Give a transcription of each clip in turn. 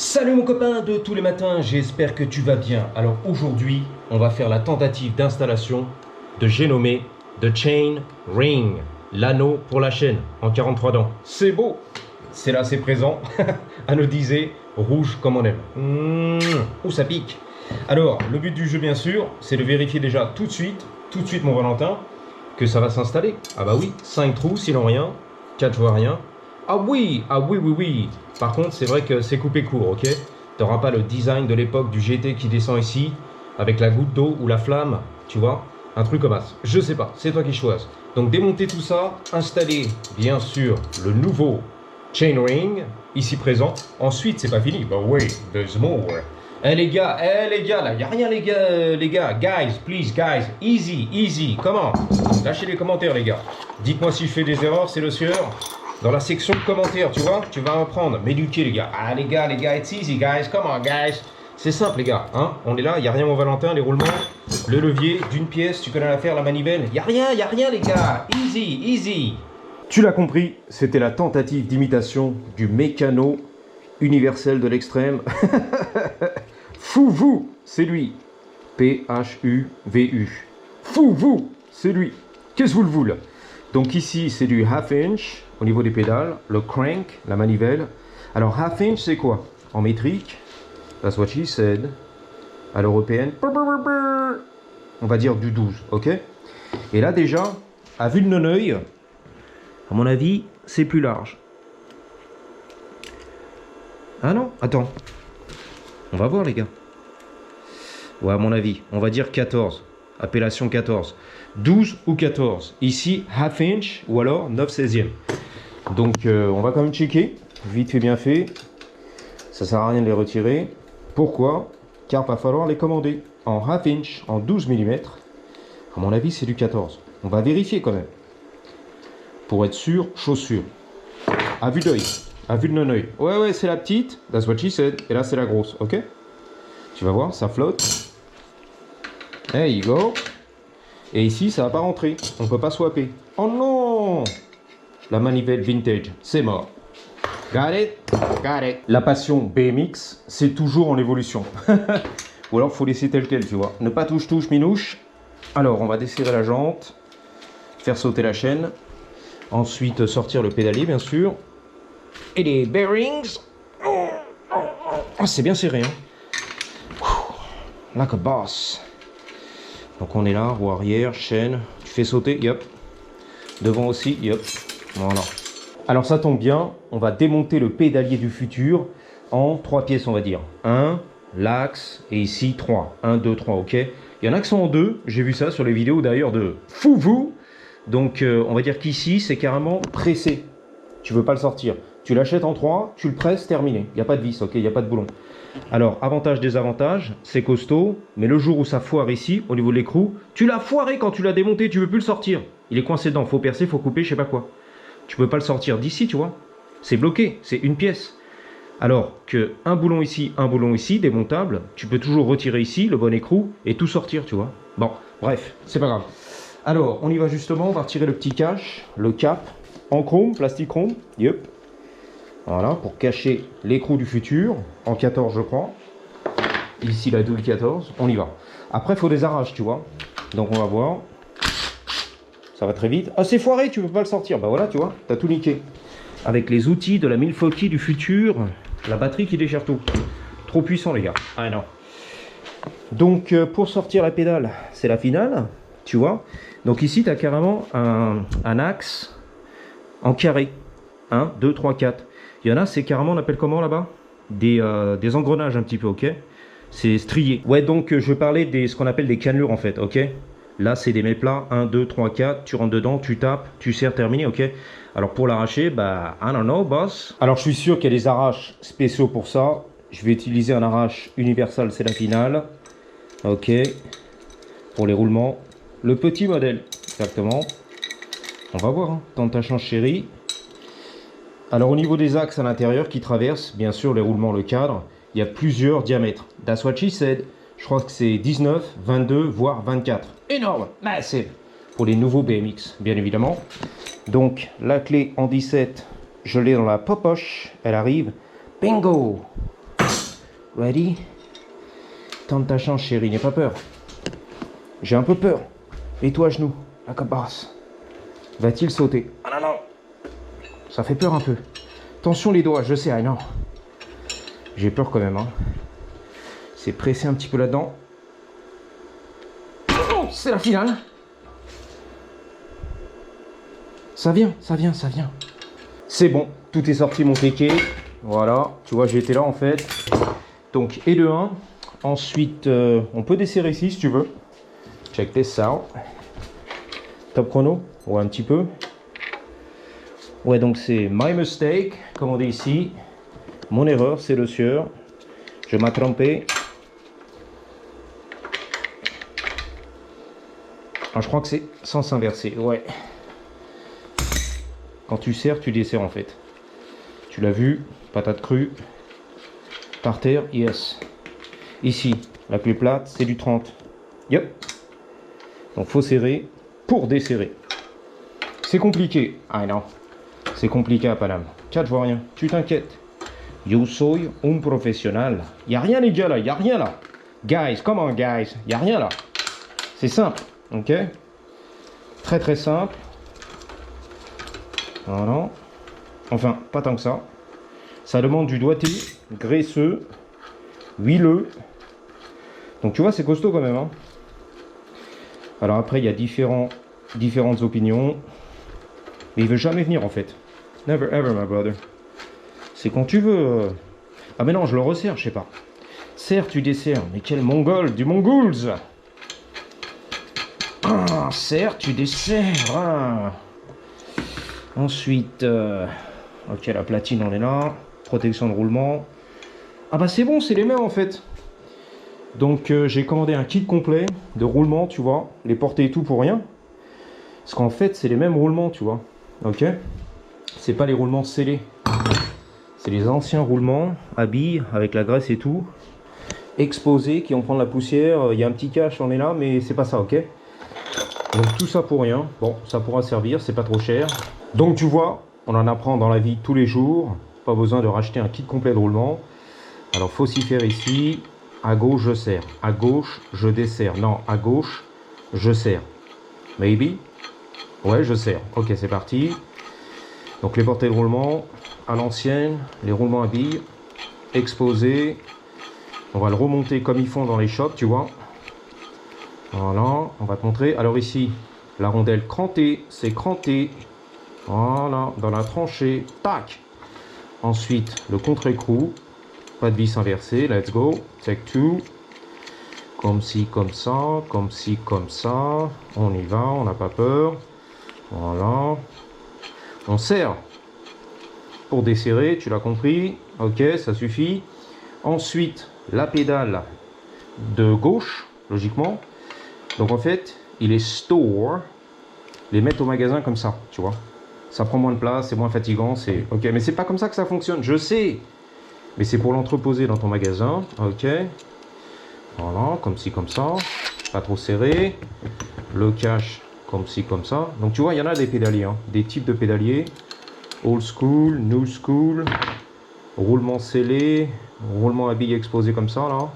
Salut mon copain de tous les matins, j'espère que tu vas bien. Alors aujourd'hui, on va faire la tentative d'installation de j'ai nommé The Chain Ring, l'anneau pour la chaîne en 43 dents. C'est beau, c'est là, c'est présent, anodisé, rouge comme on aime. Ouh, ça pique. Alors, le but du jeu bien sûr, c'est de vérifier déjà tout de suite mon Valentin, que ça va s'installer. Ah bah oui, 5 trous sinon rien, 4 fois rien. Ah oui. Par contre, c'est vrai que c'est coupé court, ok? T'auras pas le design de l'époque du GT qui descend ici, avec la goutte d'eau ou la flamme, tu vois? Un truc comme ça. Je sais pas, c'est toi qui choisis. Donc démonter tout ça, installer bien sûr le nouveau chainring, ici présent. Ensuite, c'est pas fini. But wait, there's more. Les gars, là, y a rien les gars. Guys, please, guys, easy, comment? Lâchez les commentaires les gars. Dites-moi si je fais des erreurs, c'est le sieur. Dans la section commentaires, tu vois, tu vas apprendre, m'éduquer les gars. Ah les gars, it's easy guys, come on guys. C'est simple les gars, hein, on est là, il n'y a rien mon Valentin, les roulements, le levier, d'une pièce, tu connais l'affaire, la manivelle. Il n'y a rien les gars, easy. Tu l'as compris, c'était la tentative d'imitation du mécano universel de l'extrême. Fou-vous, c'est lui. P-H-U-V-U. Fou-vous, c'est lui. Qu'est-ce que vous le voulez? Donc ici, c'est du half inch au niveau des pédales, le crank, la manivelle. Alors half inch, c'est quoi? En métrique, that's what she said. À l'européenne, on va dire du 12, ok? Et là déjà, à vue de non œil, à mon avis, c'est plus large. Ah non, attends. On va voir les gars. Ouais, à mon avis, on va dire 14. Appellation 14. 12 ou 14. Ici, half inch ou alors 9/16e. Donc, on va quand même checker. Vite fait, bien fait. Ça sert à rien de les retirer. Pourquoi? Car va falloir les commander en half inch, en 12 mm. À mon avis, c'est du 14. On va vérifier quand même. Pour être sûr, chaussure. À vue d'œil. À vue de non-œil. Ouais, c'est la petite. That's what she said. Et là, c'est la grosse. Ok? Tu vas voir, ça flotte. There you go. Et ici, ça va pas rentrer. On peut pas swapper. Oh non! La manivelle vintage, c'est mort. Got it. La passion BMX, c'est toujours en évolution. Ou alors, faut laisser tel quel, tu vois. Ne pas touche, minouche. Alors, on va desserrer la jante. Faire sauter la chaîne. Ensuite, sortir le pédalier, bien sûr. Et les bearings. Ah, c'est bien serré, hein. Like a boss. Donc on est là, roue arrière, chaîne, tu fais sauter, yep. Devant aussi, yep. Voilà. Alors ça tombe bien, on va démonter le pédalier du futur en 3 pièces, on va dire. 1, l'axe, et ici 3. 1, 2, 3, ok. Il y en a qui sont en 2, j'ai vu ça sur les vidéos d'ailleurs de fou-vous. Donc on va dire qu'ici, c'est carrément pressé. Tu veux pas le sortir. Tu l'achètes en 3, tu le presses, terminé. Il n'y a pas de vis, ok, il n'y a pas de boulon. Alors, avantage, désavantage, c'est costaud, mais le jour où ça foire ici, au niveau de l'écrou, tu l'as foiré quand tu l'as démonté, tu veux plus le sortir. Il est coincé dedans, faut percer, faut couper, je sais pas quoi. Tu peux pas le sortir d'ici, tu vois. C'est bloqué, c'est une pièce. Alors que un boulon ici, démontable, tu peux toujours retirer ici le bon écrou et tout sortir, tu vois. Bon, bref, c'est pas grave. Alors, on y va justement, on va retirer le petit cache, le cap, en chrome, plastique chrome, yep. Voilà, pour cacher l'écrou du futur, en 14 je crois. Ici la douille 14, on y va. Après il faut des arraches, tu vois. Donc on va voir. Ça va très vite. Ah c'est foiré, tu peux pas le sortir. Bah voilà, tu vois, t'as tout niqué. Avec les outils de la Milwaukee du futur, la batterie qui déchire tout. Trop puissant les gars. Ah non. Donc pour sortir la pédale, c'est la finale, tu vois. Donc ici tu as carrément un axe en carré. 1, 2, 3, 4. Il y en a, c'est carrément, on appelle comment là-bas? Des engrenages un petit peu, ok? C'est strié. Ouais, donc je parlais des ce qu'on appelle des cannelures en fait, ok? Là, c'est des mets plats, 1, 2, 3, 4, tu rentres dedans, tu tapes, tu serres, terminé, ok? Alors pour l'arracher, bah, I don't know, boss. Alors je suis sûr qu'il y a des arraches spéciaux pour ça. Je vais utiliser un arrache universal, c'est la finale. Ok. Pour les roulements. Le petit modèle, exactement. On va voir, hein. Tente ta chance, chérie. Alors au niveau des axes à l'intérieur qui traversent, bien sûr les roulements, le cadre, il y a plusieurs diamètres. That's what she said. Je crois que c'est 19, 22, voire 24. Énorme, massive. Pour les nouveaux BMX, bien évidemment. Donc la clé en 17, je l'ai dans la popoche. Elle arrive. Bingo. Ready? Tente ta chance, chérie, n'aie pas peur. J'ai un peu peur. Et toi, genou, la cabasse. Va-t-il sauter? Ah non, non. Ça fait peur un peu. Attention les doigts, je sais, ah non. J'ai peur quand même, hein. C'est pressé un petit peu là-dedans. Oh, c'est la finale. Ça vient, ça vient, ça vient. C'est bon, tout est sorti mon kéké. Voilà, tu vois, j'ai été là en fait. Donc, et de 1. Ensuite, on peut desserrer ici si tu veux. Check this out. Top chrono? Ouais, un petit peu. Ouais, donc c'est my mistake, comme on dit ici. Mon erreur, c'est le sieur. Je m'ai trompé. Ah, je crois que c'est sens inversé, ouais. Quand tu serres, tu desserres en fait. Tu l'as vu, patate crue. Par terre, yes. Ici, la clé plate, c'est du 30. Yep. Donc faut serrer pour desserrer. C'est compliqué. Ah non. C'est compliqué à Paname. Tiens, je vois rien. Tu t'inquiètes. Yo soy un professionnel. Y a rien les gars là, y a rien là. Guys, come on guys. Y a rien là. C'est simple, ok? Très très simple. Voilà. Enfin, pas tant que ça. Ça demande du doigté, graisseux, huileux. Donc tu vois, c'est costaud quand même, hein. Alors après, il y a différentes opinions. Mais il veut jamais venir en fait. Never ever, my brother. C'est quand tu veux. Ah mais non, je le resserre, je sais pas. Serre, tu desserres. Mais quel mongol, du mongools. Ah, serre, tu desserres. Ah. Ensuite, ok, la platine, on est là. Protection de roulement. Ah bah c'est bon, c'est les mêmes en fait. Donc j'ai commandé un kit complet de roulement, tu vois. Les portées et tout pour rien. Parce qu'en fait, c'est les mêmes roulements, tu vois. Ok? C'est pas les roulements scellés. C'est les anciens roulements à billes avec la graisse et tout. Exposés, qui vont prendre la poussière. Il y a un petit cache, on est là, mais c'est pas ça, ok? Donc tout ça pour rien. Bon, ça pourra servir, c'est pas trop cher. Donc tu vois, on en apprend dans la vie tous les jours. Pas besoin de racheter un kit complet de roulement. Alors faut s'y faire ici. À gauche, je serre. À gauche, je desserre. Non, à gauche, je serre. Maybe? Ouais, je serre. Ok, c'est parti. Donc les portées de roulement à l'ancienne, les roulements à billes, exposés. On va le remonter comme ils font dans les shops, tu vois. Voilà, on va te montrer. Alors ici, la rondelle crantée, c'est cranté. Voilà, dans la tranchée, tac. Ensuite, le contre-écrou, pas de vis inversée, let's go. Take two. Comme ci, comme ça, comme ci, comme ça. On y va, on n'a pas peur. Voilà. On serre pour desserrer, tu l'as compris. Ok, ça suffit. Ensuite, la pédale de gauche, logiquement. Donc en fait, il est store. Les mettre au magasin comme ça, tu vois. Ça prend moins de place, c'est moins fatigant, c'est ok. Mais c'est pas comme ça que ça fonctionne, je sais. Mais c'est pour l'entreposer dans ton magasin, ok. Voilà, comme ci, comme ça. Pas trop serré. Le cache comme ci, comme ça. Donc tu vois, il y en a des pédaliers, hein. Des types de pédaliers. Old school, new school. Roulement scellé. Roulement à billes exposé comme ça, là.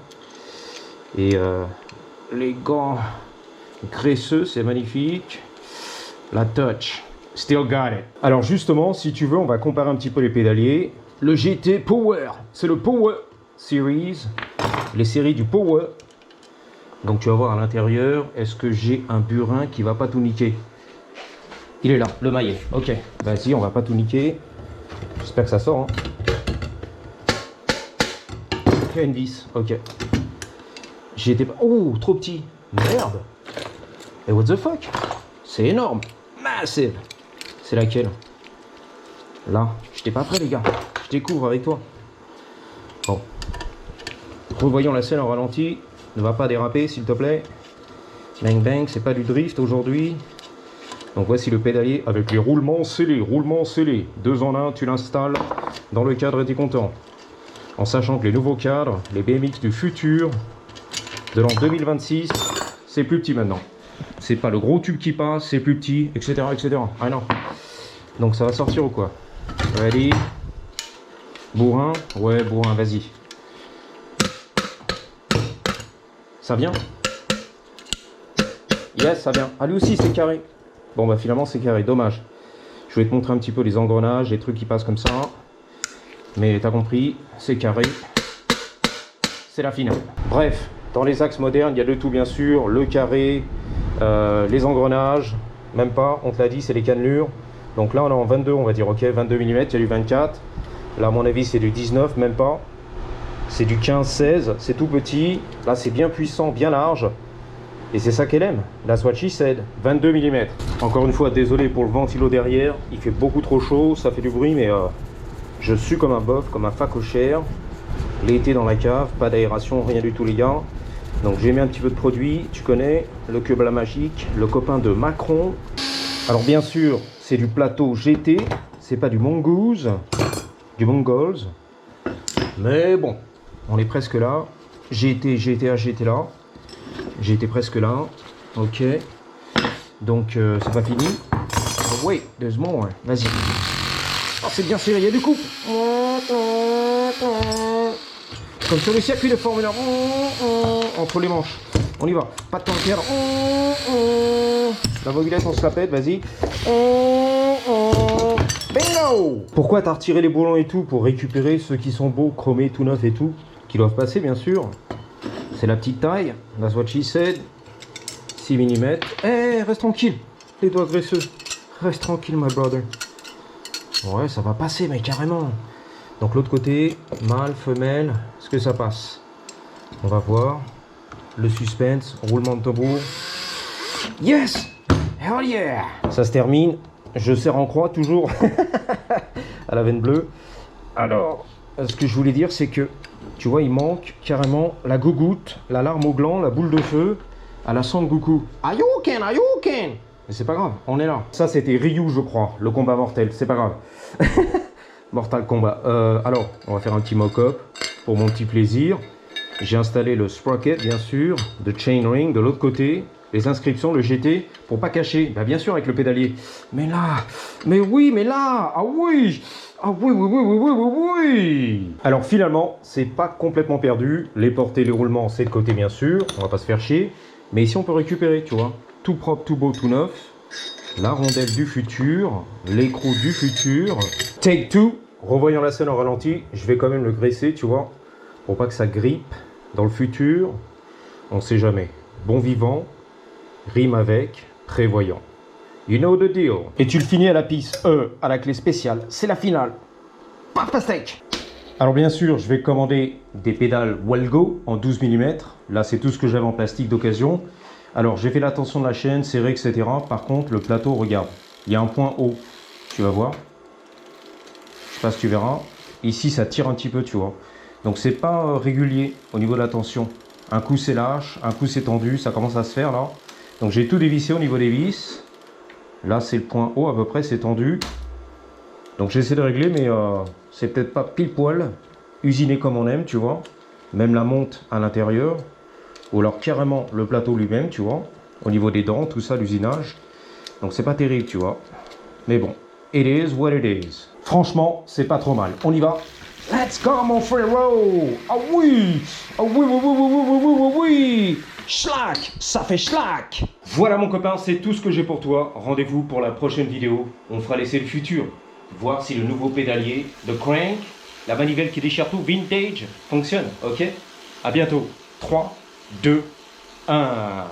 Et les gants graisseux, c'est magnifique. La touch. Still got it. Alors justement, si tu veux, on va comparer un petit peu les pédaliers. Le GT Power, c'est le Power Series. Les séries du Power. Donc tu vas voir à l'intérieur, est-ce que j'ai un burin qui va pas tout niquer? Il est là, le maillet. Ok, vas-y, on va pas tout niquer. J'espère que ça sort. Hein. Il y a une vis, ok. J'étais pas... Oh, trop petit. Merde. Et what the fuck? C'est énorme. Massive. C'est laquelle? Là. J'étais pas prêt, les gars. Je découvre avec toi. Bon. Revoyons la scène en ralenti. Ne va pas déraper, s'il te plaît. Bang bang, c'est pas du drift aujourd'hui. Donc voici le pédalier avec les roulements scellés. Roulements scellés. 2 en 1, tu l'installes dans le cadre et t'es content. En sachant que les nouveaux cadres, les BMX du futur, de l'an 2026, c'est plus petit maintenant. C'est pas le gros tube qui passe, c'est plus petit, etc. etc. Ah non. Donc ça va sortir ou quoi? Ready? Bourrin? Ouais, bourrin, vas-y. Ça vient? Yes, ça vient. Ah, lui aussi, c'est carré. Bon, bah finalement, c'est carré. Dommage. Je vais te montrer un petit peu les engrenages, les trucs qui passent comme ça. Mais t'as compris, c'est carré. C'est la finale. Bref, dans les axes modernes, il y a de tout, bien sûr. Le carré, les engrenages. Même pas, on te l'a dit, c'est les cannelures. Donc là, on est en 22, on va dire. Ok, 22 mm, il y a du 24. Là, à mon avis, c'est du 19, même pas. C'est du 15-16, c'est tout petit. Là, c'est bien puissant, bien large. Et c'est ça qu'elle aime. That's what she said. 22 mm. Encore une fois, désolé pour le ventilo derrière. Il fait beaucoup trop chaud, ça fait du bruit, mais je sue comme un boeuf, comme un facochère. L'été dans la cave, pas d'aération, rien du tout, les gars. Donc j'ai mis un petit peu de produit. Tu connais, le Kebla Magique, le copain de Macron. Alors bien sûr, c'est du plateau GT. C'est pas du Mongoose, du Mongols. Mais bon, on est presque là. GT là. J'ai été presque là. Ok. Donc, c'est pas fini. Oh, wait, there's more. Vas-y. Oh, c'est bien serré, il y a du couple. Comme sur le circuit de Formule 1. Entre les manches. On y va. Pas de temps de perdre. La mobilette, on se la pète, vas-y. Bingo! Pourquoi t'as retiré les boulons et tout? Pour récupérer ceux qui sont beaux, chromés, tout neufs et tout. Qui doivent passer, bien sûr. C'est la petite taille. That's what she said. 6 mm. Eh, reste tranquille. Les doigts graisseux. Reste tranquille, my brother. Ouais, ça va passer, mais carrément. Donc, l'autre côté, mâle, femelle. Est-ce que ça passe? On va voir. Le suspense. Roulement de tambour. Yes! Hell yeah! Ça se termine. Je serre en croix, toujours. À la veine bleue. Alors, ce que je voulais dire, c'est que tu vois, il manque carrément la gougoute, la larme au gland, la boule de feu, à la Son Goku. Ayuken, Ayuken! Mais c'est pas grave, on est là. Ça, c'était Ryu, je crois, le combat mortel, c'est pas grave. Mortal Kombat. Alors, on va faire un petit mock-up pour mon petit plaisir. J'ai installé le sprocket, bien sûr, de chainring de l'autre côté. Les inscriptions, le GT, pour pas cacher. Bah, bien sûr, avec le pédalier. Mais là, mais oui, mais là, ah oui! Ah oui, oui, oui, oui, oui, oui, oui. Alors finalement, c'est pas complètement perdu. Les portées, les roulements, c'est de côté bien sûr. On va pas se faire chier. Mais ici, on peut récupérer, tu vois. Tout propre, tout beau, tout neuf. La rondelle du futur. L'écrou du futur. Take two. Revoyant la scène en ralenti, je vais quand même le graisser, tu vois. Pour pas que ça grippe dans le futur. On sait jamais. Bon vivant. Rime avec. Prévoyant. You know the deal. Et tu le finis à la piste E, à la clé spéciale. C'est la finale. Paf pastèque. Alors bien sûr, je vais commander des pédales Walgo en 12 mm. Là, c'est tout ce que j'avais en plastique d'occasion. Alors, j'ai fait la tension de la chaîne, serré, etc. Par contre, le plateau, regarde. Il y a un point haut. Tu vas voir. Je sais pas si tu verras. Ici, ça tire un petit peu, tu vois. Donc, c'est pas régulier au niveau de la tension. Un coup, c'est lâche. Un coup, c'est tendu. Ça commence à se faire, là. Donc, j'ai tout dévissé au niveau des vis. Là, c'est le point haut, à peu près, c'est tendu. Donc, j'essaie de régler, mais c'est peut-être pas pile poil usiné comme on aime, tu vois. Même la monte à l'intérieur. Ou alors, carrément, le plateau lui-même, tu vois. Au niveau des dents, tout ça, l'usinage. Donc, c'est pas terrible, tu vois. Mais bon, it is what it is. Franchement, c'est pas trop mal. On y va. Let's go, mon frérot. Ah oui. Ah oui, oui, oui, oui, oui, oui, oui, oui, oui. Schlack, ça fait schlack. Voilà mon copain, c'est tout ce que j'ai pour toi. Rendez-vous pour la prochaine vidéo. On fera l'essai le futur. Voir si le nouveau pédalier de Crank, la manivelle qui déchire tout, vintage, fonctionne. Ok? À bientôt. 3, 2, 1.